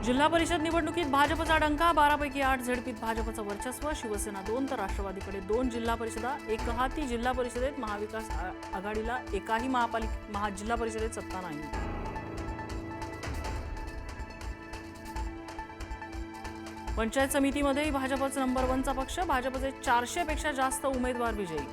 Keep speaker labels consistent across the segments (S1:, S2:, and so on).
S1: जिल्हा परिषद निवडणुकीत भाजपचा डंका, 12 पैकी 8 झडपीत भाजपचं वर्चस्व, शिवसेना 2 तर राष्ट्रवादीकडे 2 जिल्हा परिषदा, एकहाती जिल्हा परिषदेत महाविकास आघाडीला एकाही जिल्हा परिषदेत सत्ता नाही. पंचायत समितीमध्येही भाजपच नंबर 1चा पक्ष, भाजपचे 400 पेक्षा जास्त उमेदवार विजयी.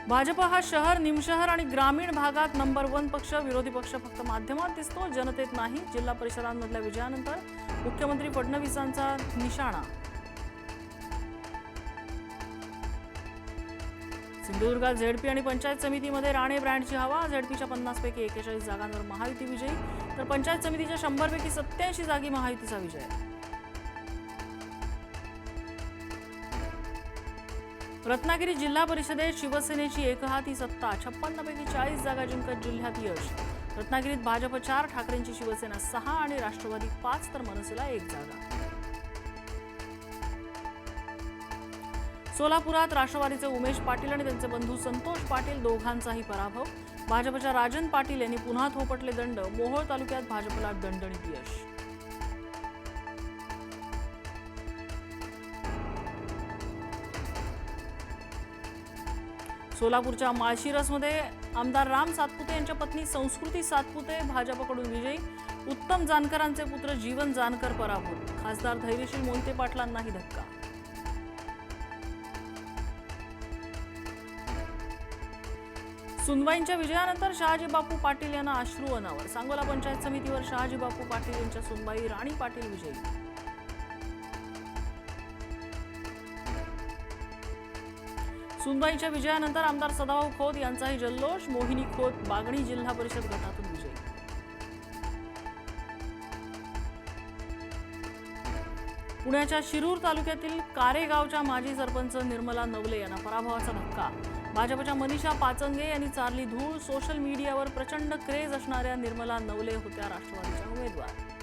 S1: भाजप हा शहर, निमशहर आणि ग्रामीण भागात नंबर 1 पक्ष, विरोधी पक्ष फक्त माध्यमात दिसतो, जनतेत नाही. जिल्हा परिषदांमधल्या विजयानंतर मुख्यमंत्री फडणवीसांचा निशाणा. सिंधुदुर्गात झेडपी आणि पंचायत समितीमध्ये राणे ब्रँडची हवा, झेडपीच्या 50 पैकी 41 जागांवर महायुती विजयी, तर पंचायत समितीच्या 100 पैकी 87 जागी महायुतीचा विजय. रत्नागिरी जिल्हा परिषदेत शिवसेनेची एकहाती सत्ता, 56 पैकी 40 जागा जिंकत जिल्ह्यात यश. रत्नागिरीत भाजप 4, ठाकरेंची शिवसेना 6 आणि राष्ट्रवादी 5 तर मनसेला 1 जागा. सोलापुरात राष्ट्रवादीचे उमेश पाटील आणि त्यांचे बंधू संतोष पाटील दोघांचाही पराभव. भाजपच्या राजन पाटील यांनी पुन्हा थोपटले दंड, मोहोळ तालुक्यात भाजपला दणदणीत यश. सोलापूरच्या माळशिरसमध्ये आमदार राम सातपुते यांच्या पत्नी संस्कृती सातपुते भाजपकडून विजयी, उत्तम जानकरांचे पुत्र जीवन जानकर पराभूत, खासदार धैर्यशील मोहिते पाटलांनाही धक्का. सुनबाईंच्या विजयानंतर शहाजी बापू पाटील यांना अश्रू अनावर, सांगोला पंचायत समितीवर शहाजी बापू पाटील यांच्या सुनबाई राणी पाटील विजयी. सुनबाईंच्या विजयानंतर आमदार सदाभाऊ खोत यांचाही जल्लोष, मोहिनी खोत बागणी जिल्हा परिषद गटातून विजयी. पुण्याच्या शिरूर तालुक्यातील कारेगावच्या माजी सरपंच निर्मला नवले यांना पराभवाचा धक्का. भाजपच्या मनीषा पाचंगे यांनी चारली धूळ, सोशल मीडियावर प्रचंड क्रेज असणाऱ्या निर्मला नवले होत्या राष्ट्रवादीच्या उमेदवार.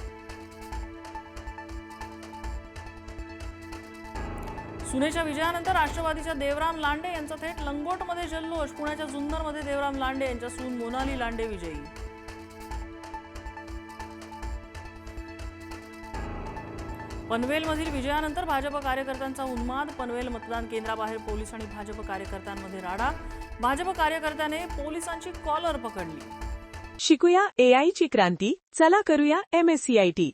S1: सुनेच्या विजयानंतर राष्ट्रवादीच्या देवराम लांडे यांचा थेट लंगोटमध्ये जल्लोष, पुण्याच्या जुन्नरमध्ये देवराम लांडे यांच्या सून मोनाली लांडे विजयी. पनवेलमधील विजयानंतर भाजप कार्यकर्त्यांचा उन्माद, पनवेल मतदान केंद्राबाहेर पोलीस आणि भाजप कार्यकर्त्यांमध्ये राडा, भाजप कार्यकर्त्याने पोलिसांची कॉलर पकडली.
S2: शिकूया AI ची क्रांती, चला करूया MSCIT.